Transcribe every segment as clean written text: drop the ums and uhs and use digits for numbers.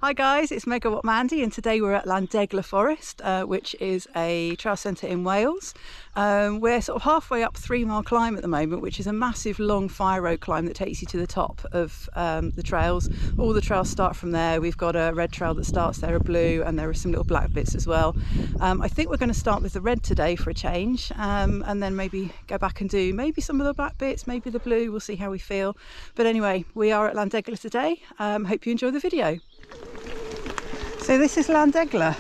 Hi guys, it's Megawatt Mandy and today we're at Llangegla Forest, which is a trail centre in Wales. We're sort of halfway up 3 mile climb at the moment, which is a massive long fire road climb that takes you to the top of the trails. All the trails start from there. We've got a red trail that starts there, a blue, and there are some little black bits as well. I think we're going to start with the red today for a change, and then maybe go back and do maybe some of the black bits, maybe the blue. We'll see how we feel. But anyway, we are at Llangegla today. Hope you enjoy the video. So this is Llangegla.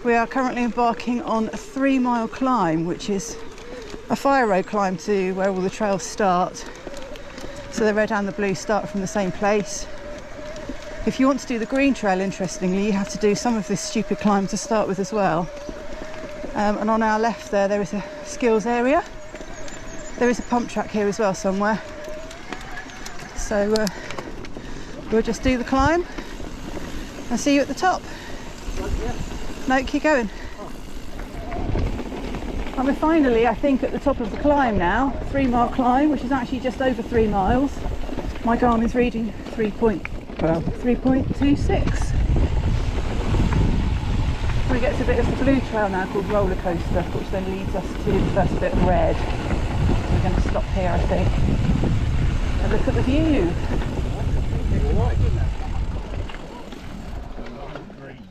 We are currently embarking on a 3 mile climb, which is a fire road climb to where all the trails start. So the red and the blue start from the same place. If you want to do the green trail, interestingly, you have to do some of this stupid climb to start with as well. And on our left there is a skills area. There is a pump track here as well somewhere. So we'll just do the climb. I'll see you at the top. No, keep going. And we're finally, I think, at the top of the climb now. 3 mile climb, which is actually just over 3 miles. My Garmin's reading 3.26. We get to a bit of the blue trail now called roller coaster, which then leads us to the first bit of red. We're going to stop here, I think, and look at the view.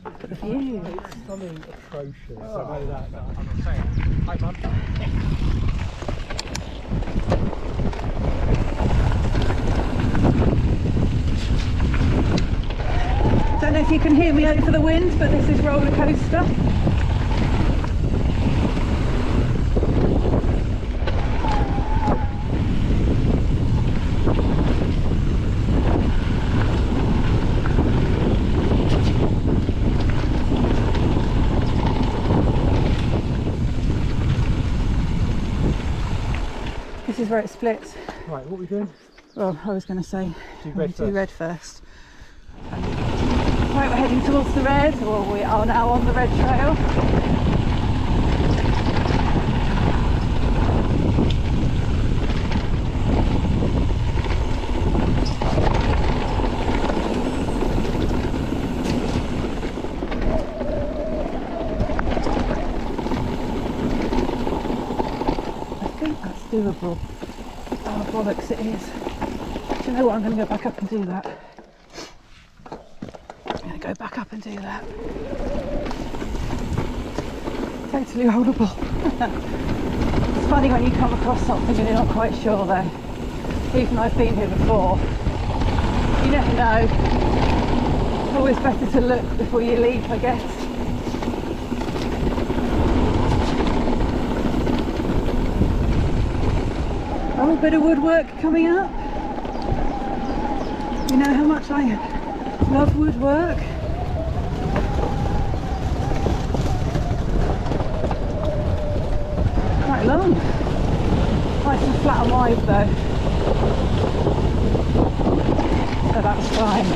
Look at the view. It's something atrocious. I know that. I'm saying. Hi, Mum. Don't know if you can hear me over the wind, but this is roller coaster. This is where it splits. Right, what are we doing? Well, I was going to say Do red first. Right, we're heading towards the red, or we are now on the red trail. I think that's doable. Oh bollocks, it is. Do you know what? I'm going to go back up and do that. Go back up and do that. Totally horrible. It's funny when you come across something and you're not quite sure though. Even though I've been here before. You never know. Always better to look before you leave, I guess. Oh, a bit of woodwork coming up. You know how much I love woodwork. Quite long. Nice and flat and wide though. So that's fine.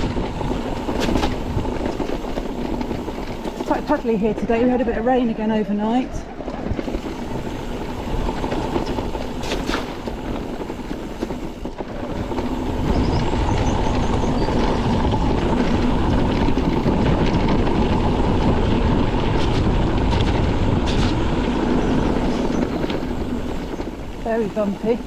It's quite puddly here today. We had a bit of rain again overnight. Very bumpy.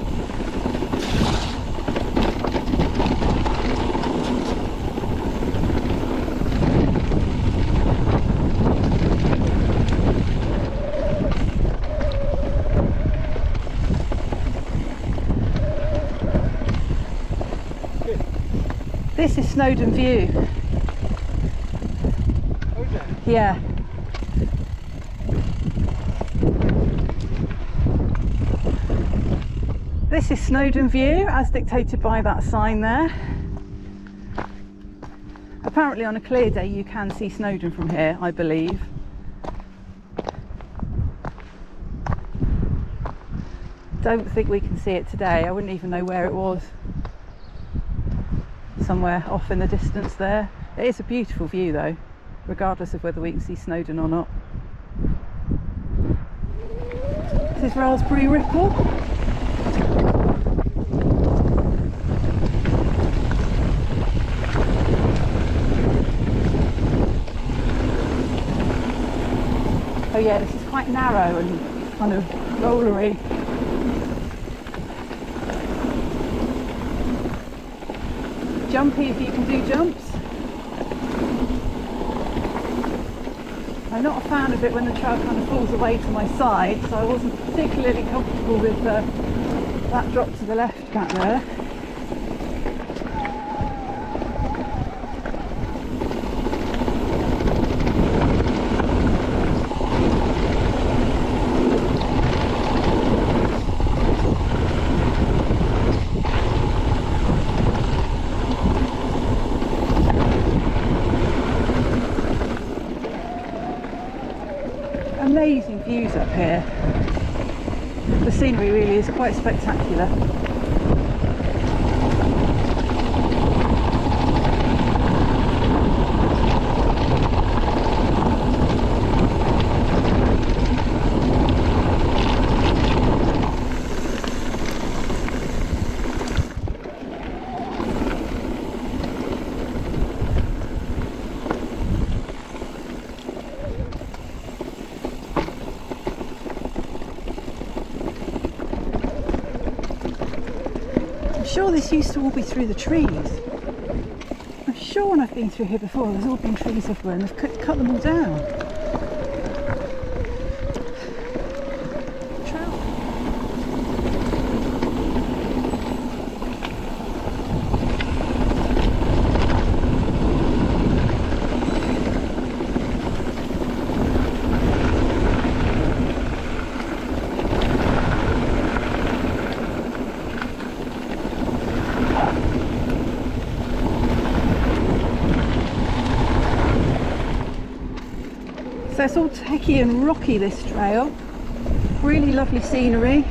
This is Snowdon View. Okay. Yeah. This is Snowdon View, as dictated by that sign there. Apparently on a clear day you can see Snowdon from here, I believe. Don't think we can see it today. I wouldn't even know where it was. Somewhere off in the distance there. It is a beautiful view though, regardless of whether we can see Snowdon or not. This is Raspberry Ripple. yeah, this is quite narrow and kind of rollery. Jumpy if you can do jumps. I'm not a fan of it when the trail kind of falls away to my side, so I wasn't particularly comfortable with that drop to the left back there. Amazing views up here. The scenery really is quite spectacular. I'm sure this used to all be through the trees. I'm sure when I've been through here before there's all been trees everywhere and they've cut them all down. So it's all techy and rocky, this trail. Really lovely scenery.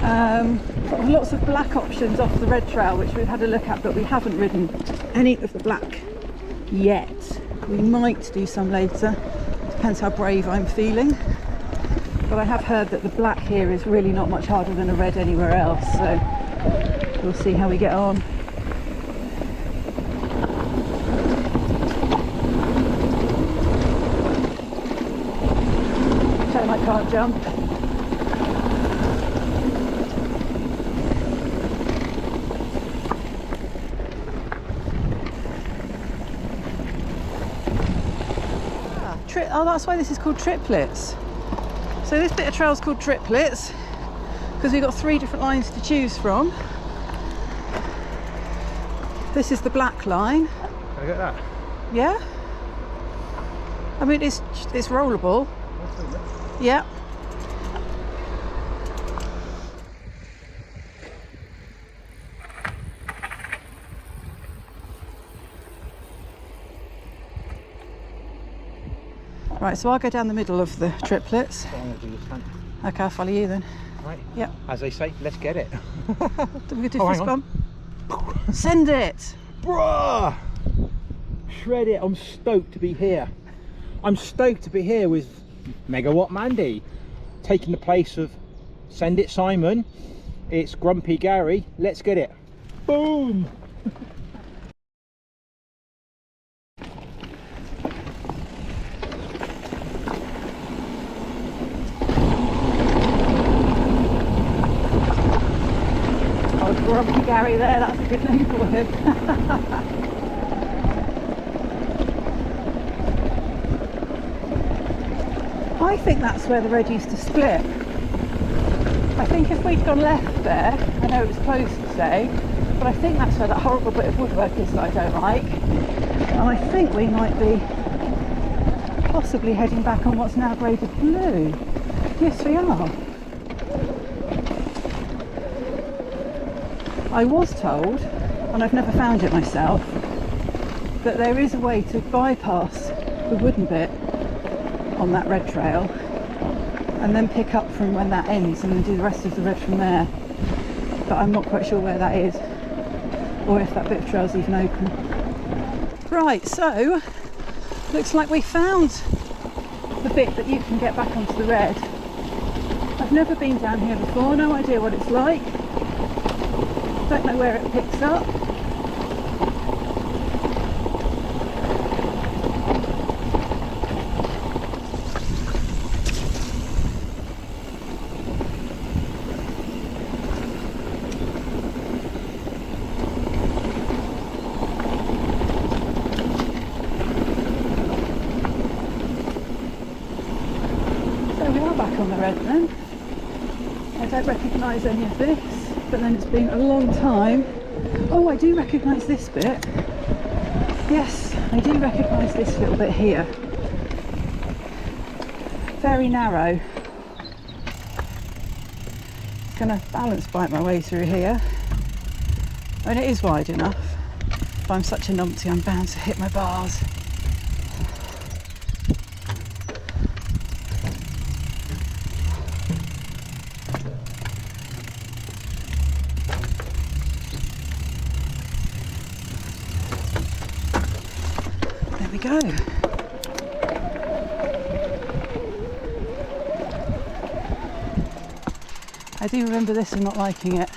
Lots of black options off the red trail, which we've had a look at, but we haven't ridden any of the black yet. We might do some later, depends how brave I'm feeling. But I have heard that the black here is really not much harder than a red anywhere else, so we'll see how we get on. I can't jump. Oh, that's why this is called triplets. So this bit of trail is called triplets because we've got 3 different lines to choose from. This is the black line. Can I get that? Yeah. I mean, it's rollable. Yeah. Right, so I'll go down the middle of the triplets. Okay, I'll follow you then. Right. Yeah. As they say, let's get it. Do we do fist bump? Send it! Bruh! Shred it. I'm stoked to be here. I'm stoked to be here with Megawatt Mandy, taking the place of Send It Simon. It's Grumpy Gary. Let's get it. Boom! Oh, Grumpy Gary there, that's a good name for him. I think that's where the road used to split. I think if we'd gone left there, I know it was closed today, but I think that's where that horrible bit of woodwork is that I don't like. And I think we might be possibly heading back on what's now graded blue. Yes, we are. I was told, and I've never found it myself, that there is a way to bypass the wooden bit on that red trail and then pick up from when that ends and then do the rest of the red from there, but I'm not quite sure where that is or if that bit of trail is even open. Right, so looks like we found the bit that you can get back onto the red. I've never been down here before, no idea what it's like, don't know where it picks up. back on the red then. I don't recognise any of this, but then it's been a long time. Oh, I do recognise this bit. Yes, I do recognise this little bit here. Very narrow. Going to balance bike my way through here. I mean, it is wide enough, but I'm such a numpty, I'm bound to hit my bars. There we go. I do remember this and not liking it.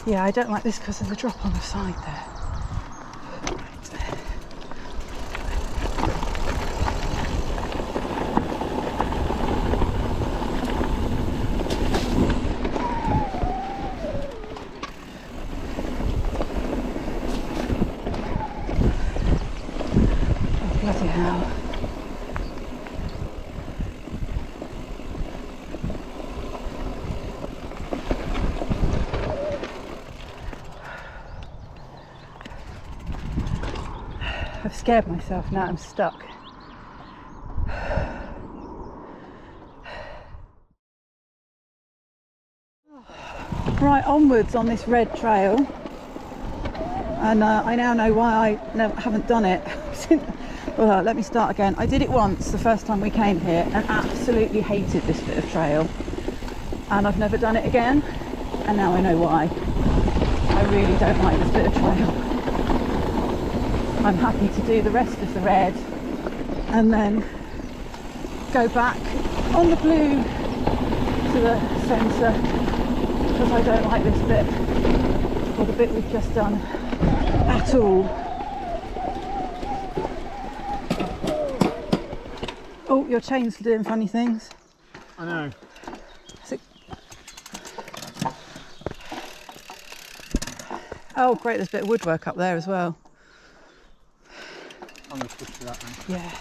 Yeah, I don't like this because of the drop on the side there. Bloody hell. I've scared myself now, I'm stuck. Right, onwards on this red trail. And I now know why I haven't done it. Well, let me start again. I did it once the first time we came here and absolutely hated this bit of trail. And I've never done it again. And now I know why. I really don't like this bit of trail. I'm happy to do the rest of the red and then go back on the blue to the centre, because I don't like this bit, or the bit we've just done, at all. Oh, your chain's doing funny things. I know. Oh great, there's a bit of woodwork up there as well. I'm going to push to that then. Yeah.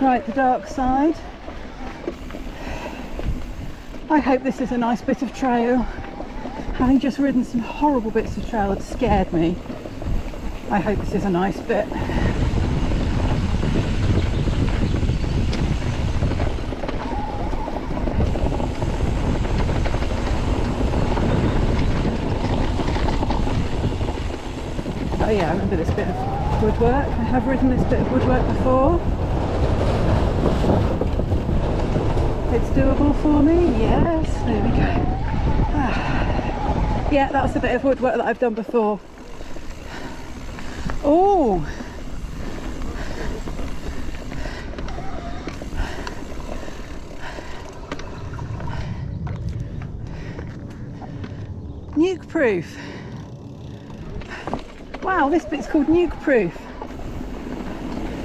Right, the dark side. I hope this is a nice bit of trail. Having just ridden some horrible bits of trail that scared me, I hope this is a nice bit. Oh yeah, I remember this bit of woodwork. I have ridden this bit of woodwork before. It's doable for me, yes, there we go. Yeah, that's the bit of woodwork that I've done before. Oh! Nuke proof. Wow, this bit's called nuke proof.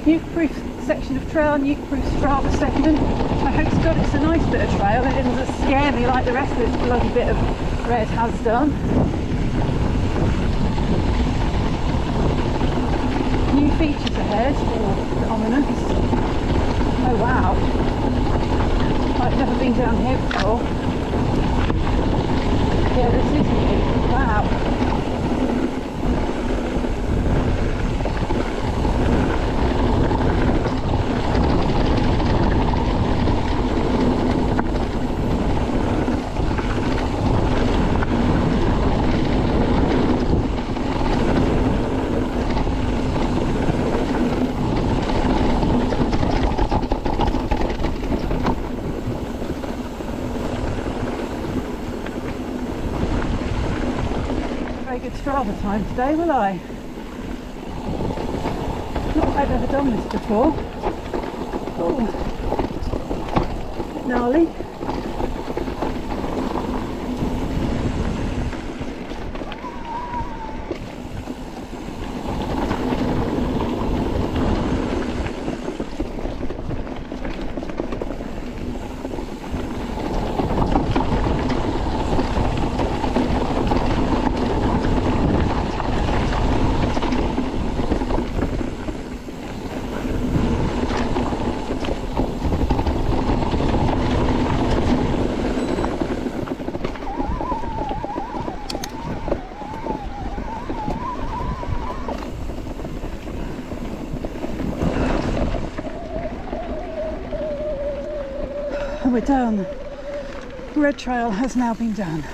Nuke proof section of trail, nuke proof Strava segment. I hope to God it's a nice bit of trail and it doesn't scare me like the rest of this bloody bit of red has done. New features ahead, or ominous. Oh wow, I've never been down here before. Yeah, this is new. Wow. Good Strava time today, will I? Not that I've ever done this before. Oh. bit gnarly. And we're done. The red trail has now been done.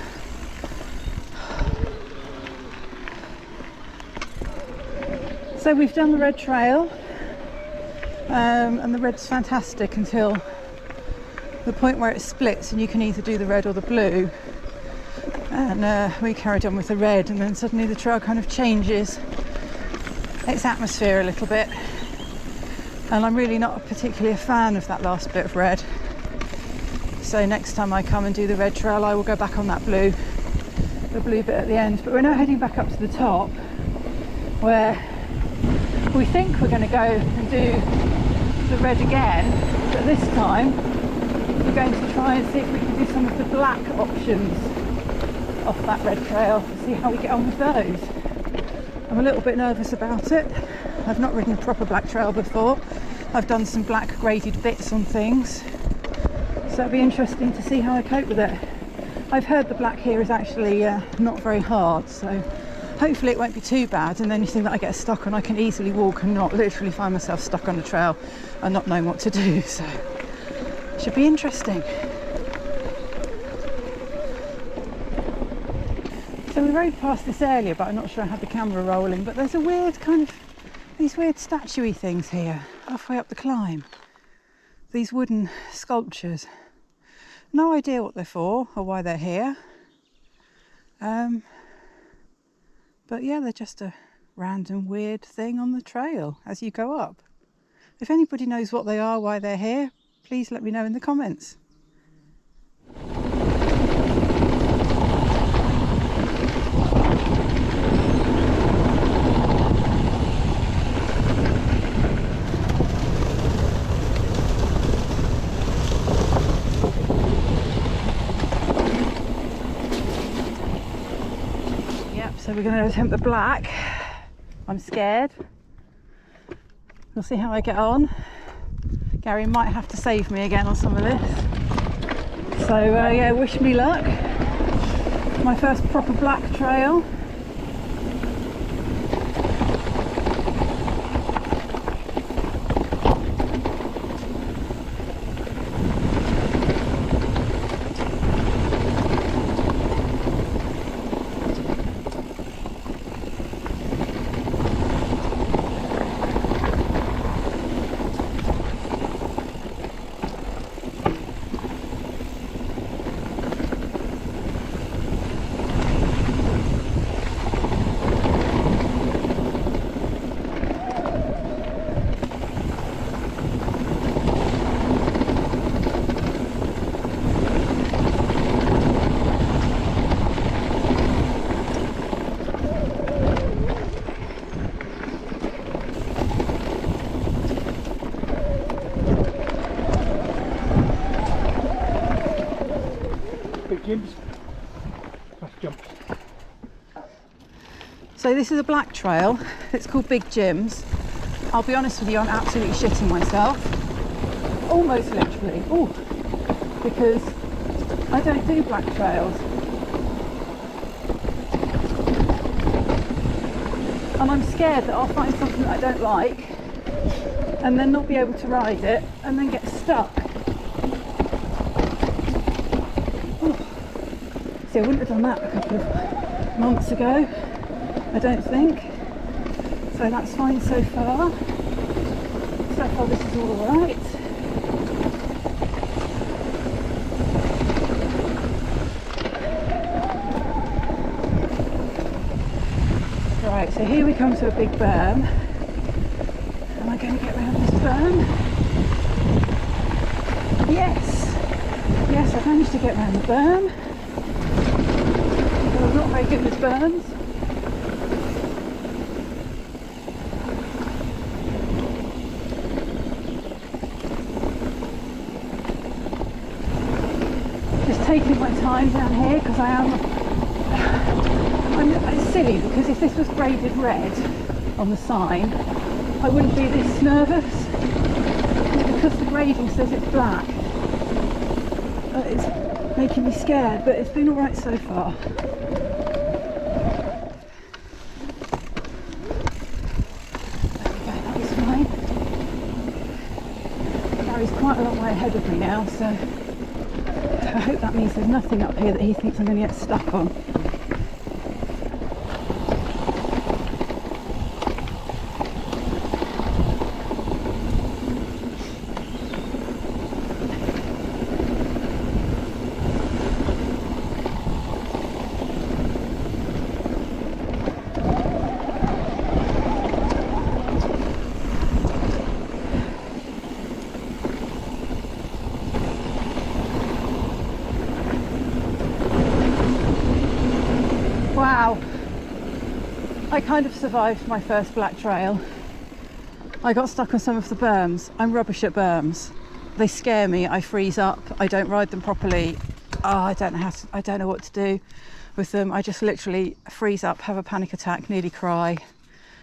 So we've done the red trail, and the red's fantastic until the point where it splits and you can either do the red or the blue. And we carried on with the red, and then suddenly the trail kind of changes its atmosphere a little bit. And I'm really not particularly a fan of that last bit of red. So next time I come and do the red trail, I will go back on that blue, the blue bit at the end. But we're now heading back up to the top, where we think we're going to go and do the red again. But this time, we're going to try and see if we can do some of the black options off that red trail, see how we get on with those. I'm a little bit nervous about it. I've not ridden a proper black trail before. I've done some black graded bits on things. So it'll be interesting to see how I cope with it. I've heard the black here is actually not very hard, so hopefully it won't be too bad, and anything that I get stuck on I can easily walk and not literally find myself stuck on the trail and not knowing what to do, so it should be interesting. So we rode past this earlier, but I'm not sure I had the camera rolling, but there's a weird kind of, these weird statuey things here, halfway up the climb. These wooden sculptures. No idea what they're for or why they're here. But yeah, they're just a random weird thing on the trail as you go up. If anybody knows what they are, why they're here, please let me know in the comments. So we're going to attempt the black. I'm scared. We'll see how I get on. Gary might have to save me again on some of this. So yeah, wish me luck. My first proper black trail. So this is a black trail. It's called Big Jim's. I'll be honest with you, I'm absolutely shitting myself. Almost literally. Ooh, because I don't do black trails. And I'm scared that I'll find something that I don't like and then not be able to ride it and then get stuck. Ooh. See, I wouldn't have done that a couple of months ago, I don't think. So that's fine so far. So far this is all right. Right, so here we come to a big berm. Am I going to get around this berm? Yes! Yes, I've managed to get around the berm. I'm not very good with berms. Just taking my time down here because it's silly, because if this was graded red on the sign I wouldn't be this nervous, because the grading says it's black. It's making me scared, but it's been alright so far. There we go, that was fine. Gary's quite a long way ahead of me now, so I hope that means there's nothing up here that he thinks I'm going to get stuck on. Wow, I kind of survived my first black trail. I got stuck on some of the berms. I'm rubbish at berms. They scare me, I freeze up, I don't ride them properly. I don't know what to do with them. I just literally freeze up, have a panic attack, nearly cry,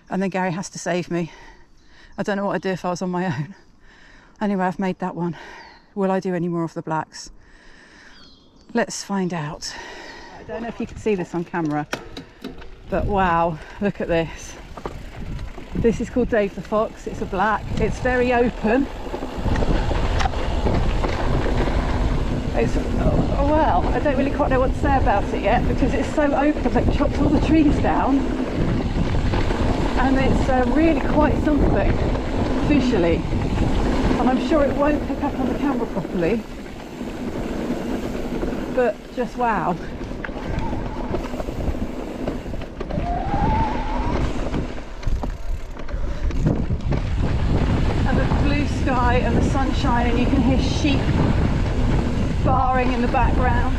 and then Gary has to save me. I don't know what I'd do if I was on my own. Anyway, I've made that one. Will I do any more of the blacks? Let's find out. I don't know if you can see this on camera, but wow, look at this. This is called Dave the Fox. It's a black. It's very open. It's, well, I don't really quite know what to say about it yet, because it's so open. They've chopped all the trees down, and it's really quite something visually. And I'm sure it won't pick up on the camera properly, but just wow. Sky and the sunshine, and you can hear sheep barring in the background.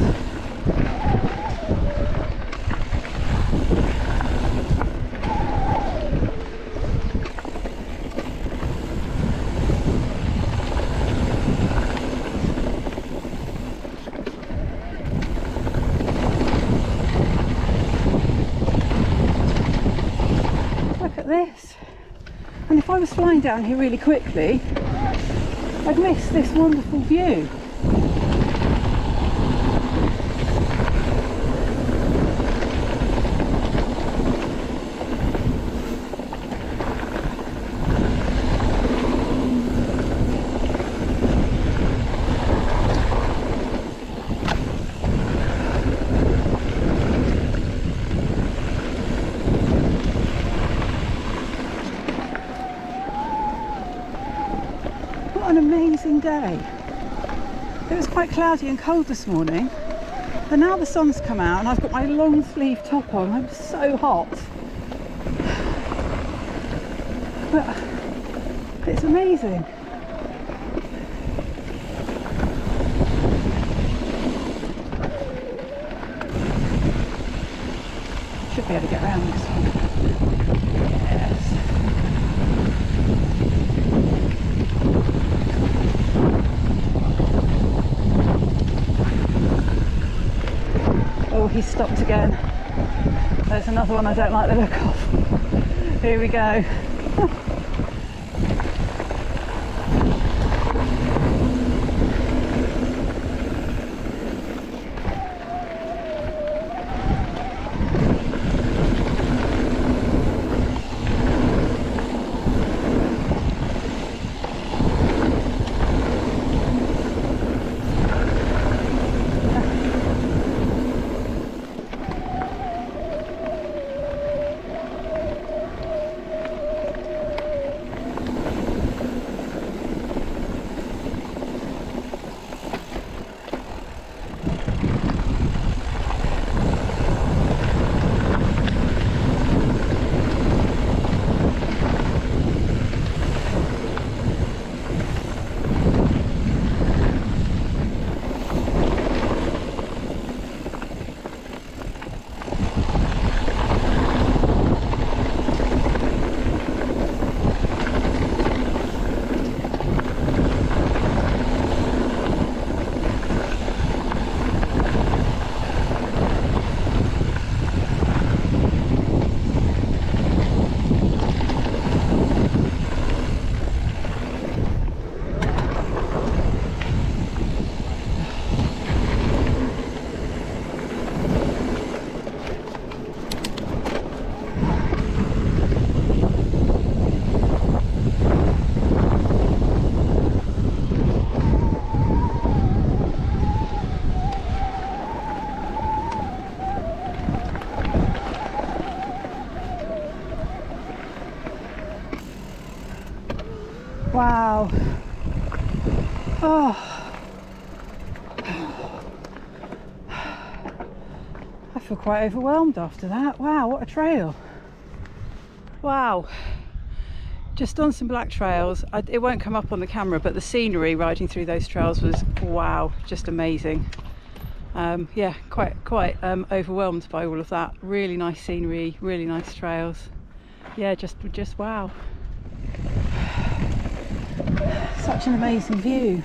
Look at this. And if I was flying down here really quickly, I'd miss this wonderful view. What an amazing day. It was quite cloudy and cold this morning, and now the sun's come out and I've got my long sleeve top on. I'm so hot, but it's amazing. Should be able to get around this one. Yes. Oh, he's stopped again. There's another one I don't like the look of. Here we go. Wow. Oh. I feel quite overwhelmed after that. Wow, what a trail. Wow. Just on some black trails. It won't come up on the camera, but the scenery riding through those trails was, wow, just amazing. Yeah, quite overwhelmed by all of that. Really nice scenery, really nice trails. Yeah, just wow. Such an amazing view.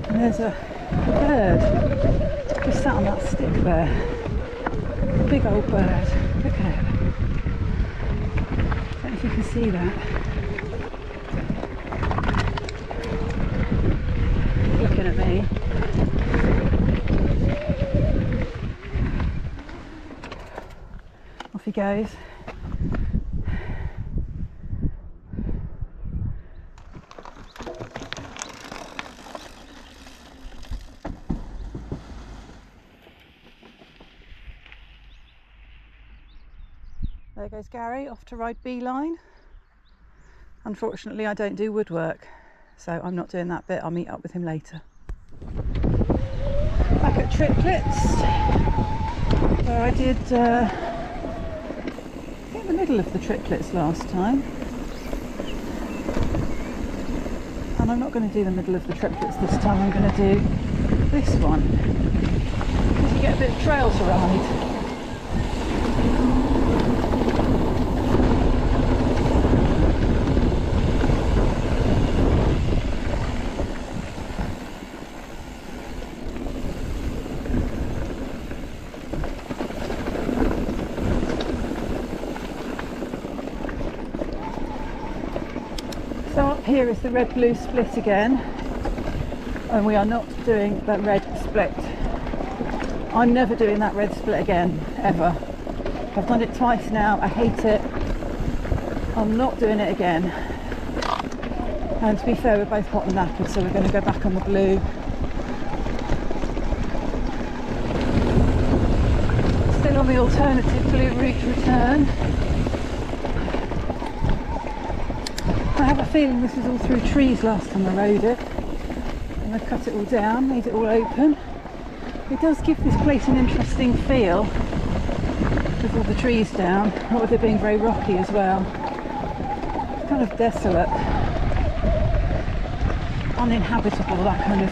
And there's a bird just sat on that stick there. Big old bird. Look at it. I don't know if you can see that. Looking at me. Off he goes. There goes Gary off to ride beeline. Unfortunately, I don't do woodwork, so I'm not doing that bit. I'll meet up with him later. Back at Triplets, where I did in the middle of the Triplets last time. And I'm not going to do the middle of the Triplets this time. I'm going to do this one, because you get a bit of trail to ride. So up here is the red-blue split again, and we are not doing that red split. I'm never doing that red split again, ever. I've done it twice now, I hate it. I'm not doing it again. And to be fair, we're both hot and knackered, so we're going to go back on the blue. Still on the alternative blue route return. I have a feeling this was all through trees last time I rode it, and I've cut it all down, made it all open. It does give this place an interesting feel with all the trees down, not with it being very rocky as well. It's kind of desolate, uninhabitable, that kind of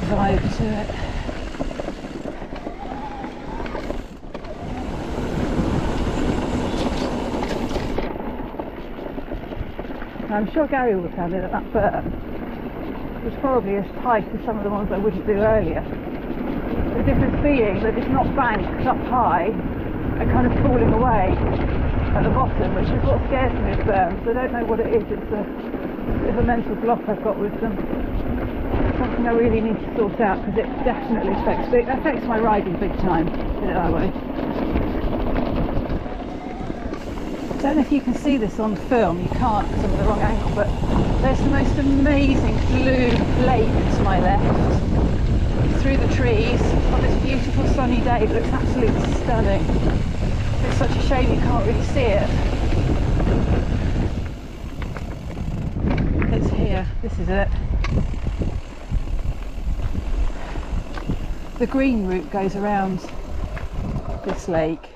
vibe to it. I'm sure Gary will tell me that that berm was probably as tight as some of the ones I wouldn't do earlier. The difference being that it's not banked up high and kind of falling away at the bottom, which is what scares me of berms. I don't know what it is. It's a bit of a mental block I've got with them. Something I really need to sort out, because it definitely affects my riding big time, put it that way. I don't know if you can see this on film, you can't because I'm at the wrong angle, but there's the most amazing blue lake to my left, through the trees, on this beautiful sunny day. It looks absolutely stunning. It's such a shame you can't really see it. It's here, this is it. The green route goes around this lake,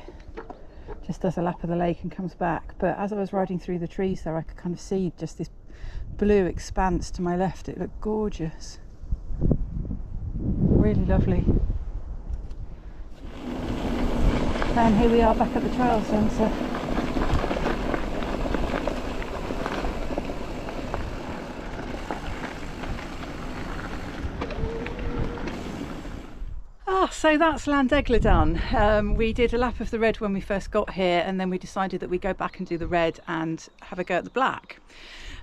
just does a lap of the lake and comes back, but as I was riding through the trees there, I could kind of see just this blue expanse to my left. It looked gorgeous, really lovely. And here we are back at the trail centre. So that's Llangegla done. We did a lap of the red when we first got here, and then we decided that we'd go back and do the red and have a go at the black.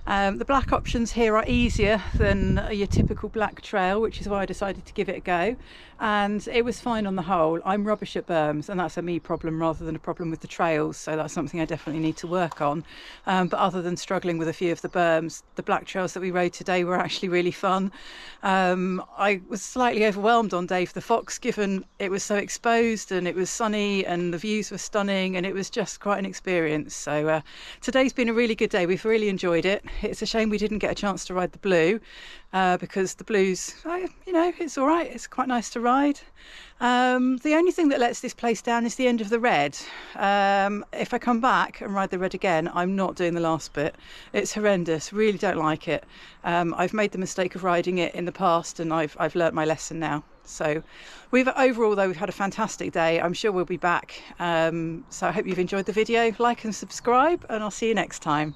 The black options here are easier than your typical black trail, which is why I decided to give it a go, and it was fine on the whole. I'm rubbish at berms, and that's a me problem rather than a problem with the trails, so that's something I definitely need to work on. But other than struggling with a few of the berms, the black trails that we rode today were actually really fun. I was slightly overwhelmed on Dave the Fox, given it was so exposed and it was sunny and the views were stunning, and it was just quite an experience. So today's been a really good day. We've really enjoyed it. It's a shame we didn't get a chance to ride the blue, because the blues, you know, it's all right. It's quite nice to ride. The only thing that lets this place down is the end of the red. If I come back and ride the red again, I'm not doing the last bit. It's horrendous. Really don't like it. I've made the mistake of riding it in the past, and I've learnt my lesson now. So overall though, we've had a fantastic day. I'm sure we'll be back. So I hope you've enjoyed the video. Like and subscribe, and I'll see you next time.